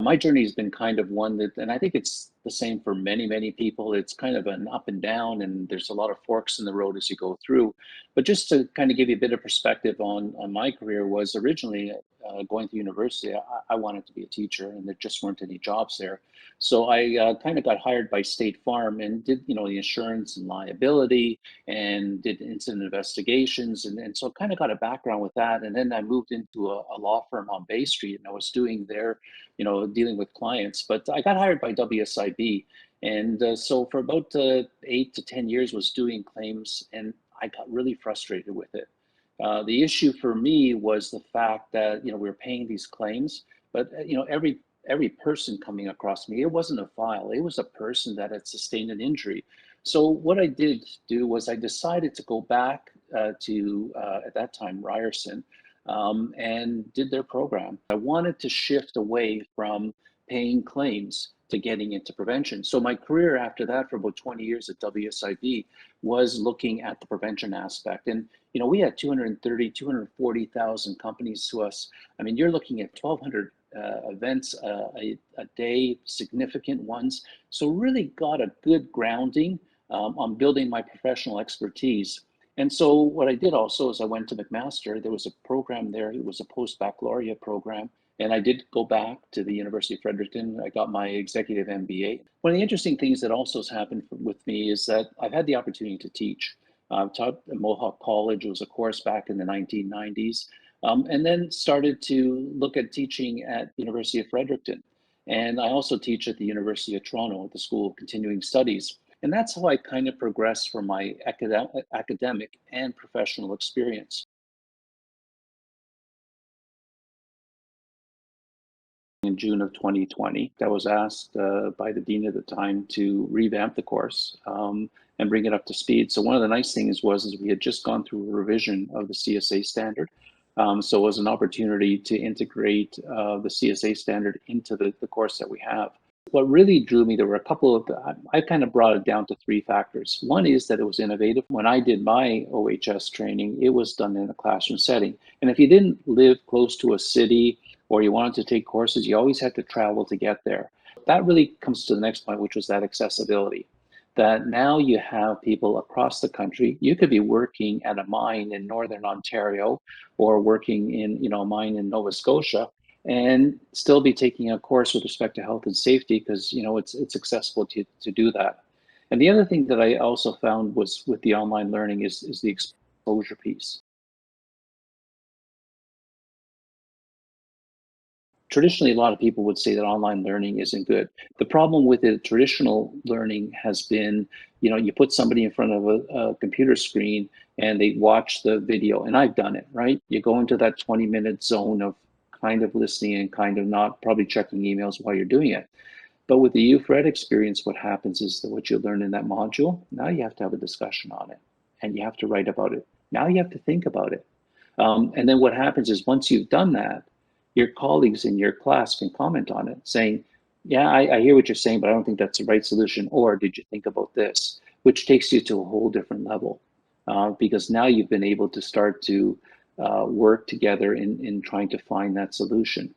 My journey has been kind of one that, and I think it's the same for many, many people. It's kind of an up and down, and there's a lot of forks in the road as you go through. But just to kind of give you a bit of perspective on my career, was originally going to university. I wanted to be a teacher, and there just weren't any jobs there. So I kind of got hired by State Farm and did, the insurance and liability, and did incident investigations, and so kind of got a background with that. And then I moved into a law firm on Bay Street, and I was doing their dealing with clients. But I got hired by WSIB, and so for about 8 to 10 years was doing claims, and I got really frustrated with it. The issue for me was the fact that we were paying these claims, but every person coming across me, it wasn't a file, it was a person that had sustained an injury. So what I did do was I decided to go back to at that time Ryerson, and did their program. I wanted to shift away from paying claims to getting into prevention. So my career after that for about 20 years at WSIB was looking at the prevention aspect. And we had 230, 240,000 companies to us. I mean, you're looking at 1,200 events a day, significant ones. So really got a good grounding on building my professional expertise. And so what I did also is I went to McMaster. There was a program there. It was a post-baccalaureate program. And I did go back to the University of Fredericton. I got my executive MBA. One of the interesting things that also has happened with me is that I've had the opportunity to teach. I've taught at Mohawk College. It was a course back in the 1990s. And then started to look at teaching at University of Fredericton. And I also teach at the University of Toronto at the School of Continuing Studies. And that's how I kind of progressed from my academic and professional experience. In June of 2020, I was asked by the dean at the time to revamp the course and bring it up to speed. So one of the nice things was we had just gone through a revision of the CSA standard. So it was an opportunity to integrate the CSA standard into the course that we have. What really drew me, there were a couple of, I kind of brought it down to three factors. One is that it was innovative. When I did my OHS training, it was done in a classroom setting. And if you didn't live close to a city or you wanted to take courses, you always had to travel to get there. That really comes to the next point, which was that accessibility. That now you have people across the country. You could be working at a mine in Northern Ontario or working in a mine in Nova Scotia, and still be taking a course with respect to health and safety because it's accessible to do that. And the other thing that I also found was with the online learning is the exposure piece. Traditionally, a lot of people would say that online learning isn't good. The problem with the traditional learning has been, you put somebody in front of a computer screen and they watch the video, and I've done it, right? You go into that 20-minute zone of kind of listening and kind of not probably checking emails while you're doing it. But with the UFred experience, what happens is that what you learn in that module, now you have to have a discussion on it and you have to write about it. Now you have to think about it. And then what happens is once you've done that, your colleagues in your class can comment on it saying, yeah, I hear what you're saying, but I don't think that's the right solution. Or did you think about this? Which takes you to a whole different level because now you've been able to start to work together in trying to find that solution.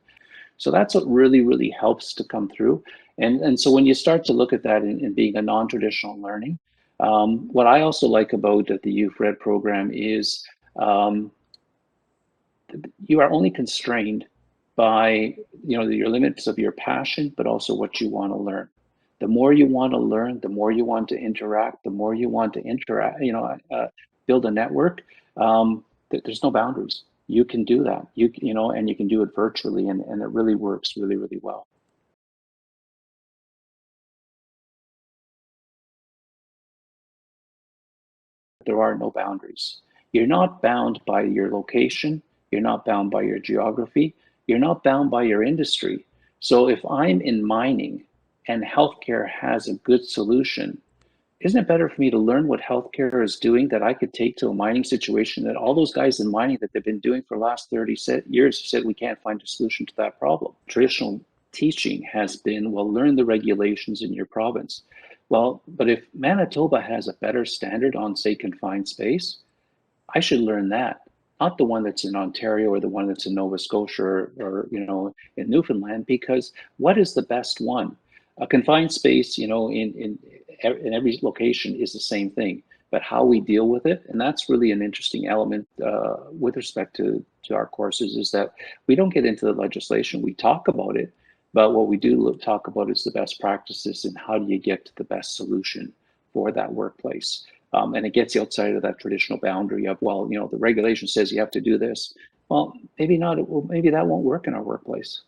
So that's what really, really helps to come through. And so when you start to look at that in being a non-traditional learning, what I also like about the UFred program is you are only constrained by your limits of your passion, but also what you want to learn. The more you want to learn, the more you want to interact, the more you want to build a network. There's no boundaries. You can do that. And you can do it virtually, and it really works really, really well. There are no boundaries. You're not bound by your location. You're not bound by your geography. You're not bound by your industry. So if I'm in mining and healthcare has a good solution, isn't it better for me to learn what healthcare is doing that I could take to a mining situation that all those guys in mining that they've been doing for the last 30 years said we can't find a solution to that problem? Traditional teaching has been, well, learn the regulations in your province. Well, but if Manitoba has a better standard on, say, confined space, I should learn that. not the one that's in Ontario or the one that's in Nova Scotia or in Newfoundland, because what is the best one? A confined space, in every location is the same thing, but how we deal with it, and that's really an interesting element with respect to our courses, is that we don't get into the legislation. We talk about it, but what we do talk about is the best practices and how do you get to the best solution for that workplace. And it gets you outside of that traditional boundary of, well, the regulation says you have to do this. Well, maybe not. Well, maybe that won't work in our workplace.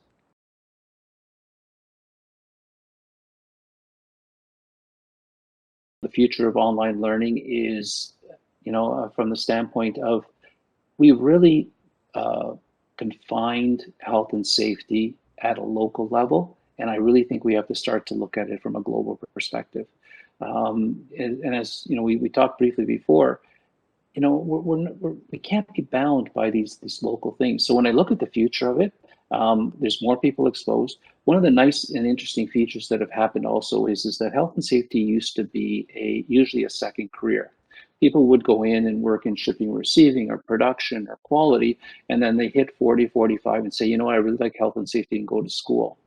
The future of online learning is, from the standpoint of we really uh, confined health and safety at a local level, and I really think we have to start to look at it from a global perspective. And as we talked briefly before, we can't be bound by these local things. So when I look at the future of it, there's more people exposed. One of the nice and interesting features that have happened also is that health and safety used to be usually a second career. People would go in and work in shipping, receiving, or production, or quality, and then they hit 40, 45 and say, I really like health and safety and go to school.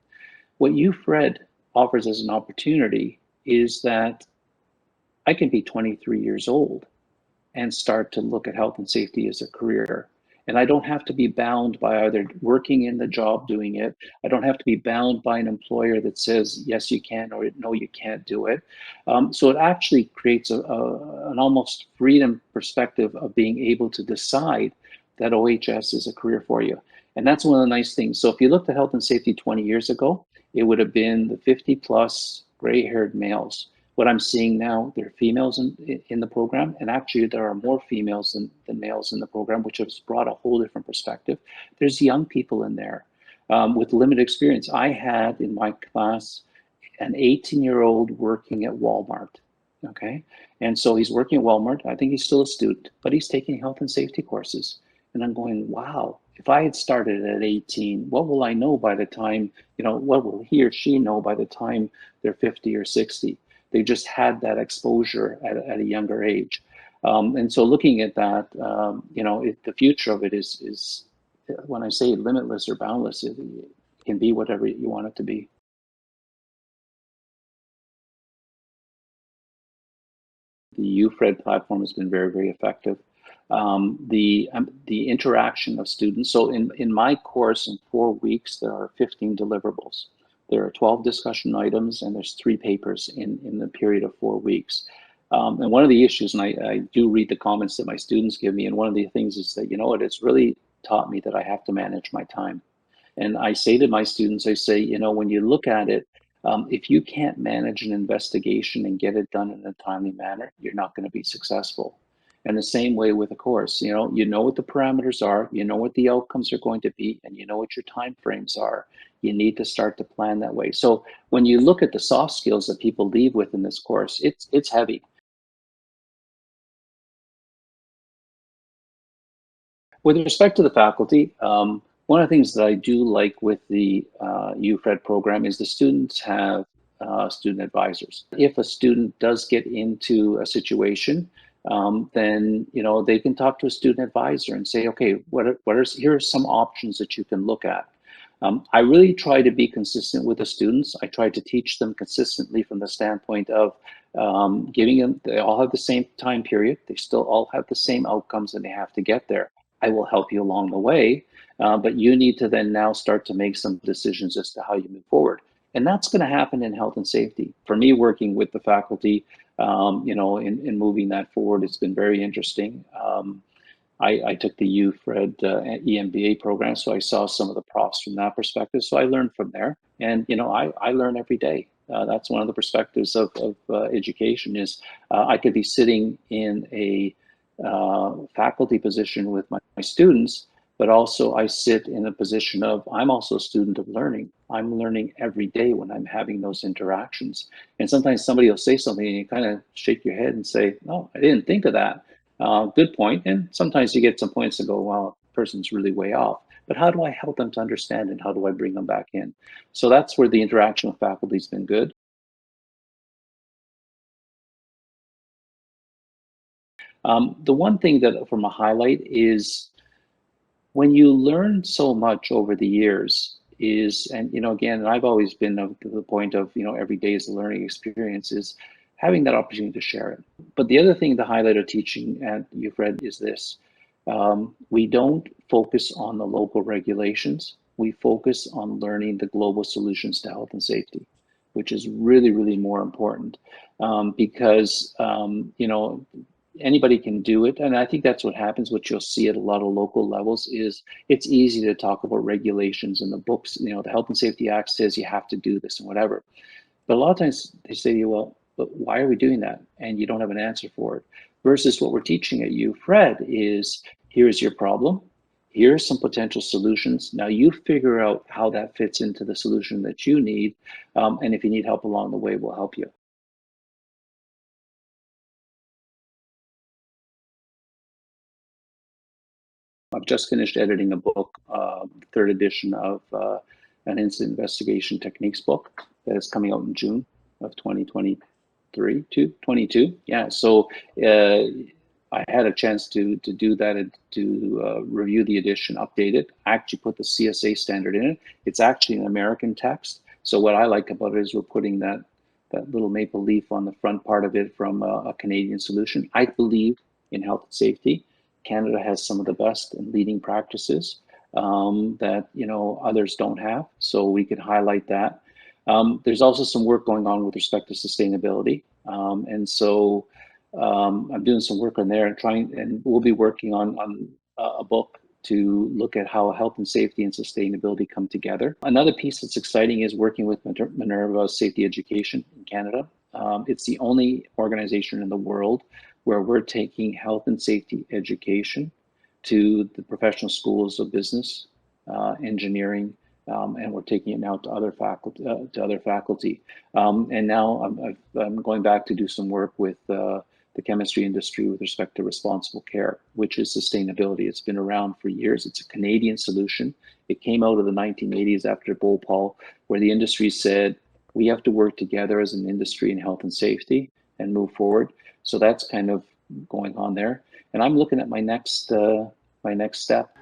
What UFred offers as an opportunity is that I can be 23 years old and start to look at health and safety as a career. And I don't have to be bound by either working in the job doing it. I don't have to be bound by an employer that says, yes, you can, or no, you can't do it. So it actually creates an almost freedom perspective of being able to decide that OHS is a career for you. And that's one of the nice things. So if you looked at health and safety 20 years ago, it would have been the 50 plus gray haired males. What I'm seeing now, there are females in the program, and actually there are more females than males in the program, which has brought a whole different perspective. There's young people in there with limited experience. I had in my class an 18-year-old working at Walmart. Okay. And so he's working at Walmart. I think he's still a student, but he's taking health and safety courses. And I'm going, wow, if I had started at 18, what will I know by the time, what will he or she know by the time they're 50 or 60? They just had that exposure at a younger age. And so looking at that, the future of it is when I say limitless or boundless, it can be whatever you want it to be. The UFred platform has been very, very effective. The interaction of students. So in my course in 4 weeks, there are 15 deliverables. There are 12 discussion items, and there's 3 papers in the period of 4 weeks. And one of the issues, and I do read the comments that my students give me, and one of the things is that, it's really taught me that I have to manage my time. And I say to my students, I say, when you look at it, if you can't manage an investigation and get it done in a timely manner, you're not going to be successful. And the same way with a course, you know what the parameters are, you know what the outcomes are going to be, and you know what your time frames are. You need to start to plan that way. So when you look at the soft skills that people leave with in this course, it's heavy. With respect to the faculty, one of the things that I do like with the UFred program is the students have student advisors. If a student does get into a situation, then they can talk to a student advisor and say, okay, here are some options that you can look at. I really try to be consistent with the students. I try to teach them consistently from the standpoint of giving them, they all have the same time period. They still all have the same outcomes and they have to get there. I will help you along the way, but you need to then now start to make some decisions as to how you move forward. And that's going to happen in health and safety. For me, working with the faculty, in moving that forward, it's been very interesting. I took the UFred EMBA program, so I saw some of the profs from that perspective. So I learned from there, and I learn every day. That's one of the perspectives of education is I could be sitting in a faculty position with my students, but also I sit in a position of I'm also a student of learning. I'm learning every day when I'm having those interactions. And sometimes somebody will say something and you kind of shake your head and say, "No, I didn't think of that." Good point. And sometimes you get some points to go, "Well, person's really way off." But how do I help them to understand and how do I bring them back in? So that's where the interaction with faculty has been good. The one thing that from a highlight is when you learn so much over the years is, and again, I've always been of the point of, every day is a learning experience, is having that opportunity to share it. But the other thing to highlight of teaching at UFred is this. We don't focus on the local regulations. We focus on learning the global solutions to health and safety, which is really, really more important, because, anybody can do it. And I think that's what happens. What you'll see at a lot of local levels is it's easy to talk about regulations in the books. The Health and Safety Act says you have to do this and whatever. But a lot of times they say to you, well, but why are we doing that? And you don't have an answer for it. Versus what we're teaching at UFred is, here's your problem. Here's some potential solutions. Now you figure out how that fits into the solution that you need. And if you need help along the way, we'll help you. I've just finished editing a book, third edition of an incident investigation techniques book that is coming out in June of 2023, 22. Yeah, so I had a chance to do that and to review the edition, update it. I actually put the CSA standard in it. It's actually an American text. So what I like about it is we're putting that little maple leaf on the front part of it from a Canadian solution. I believe in health and safety. Canada has some of the best and leading practices that others don't have, so we could highlight that. There's also some work going on with respect to sustainability, and so I'm doing some work on there and we'll be working on a book to look at how health and safety and sustainability come together. Another piece that's exciting is working with Minerva Safety Education in Canada. It's the only organization in the world where we're taking health and safety education to the professional schools of business, engineering, and we're taking it now to other faculty. And now I'm going back to do some work with the chemistry industry with respect to responsible care, which is sustainability. It's been around for years. It's a Canadian solution. It came out of the 1980s after Bhopal, where the industry said, we have to work together as an industry in health and safety and move forward. So that's kind of going on there. And I'm looking at my next step.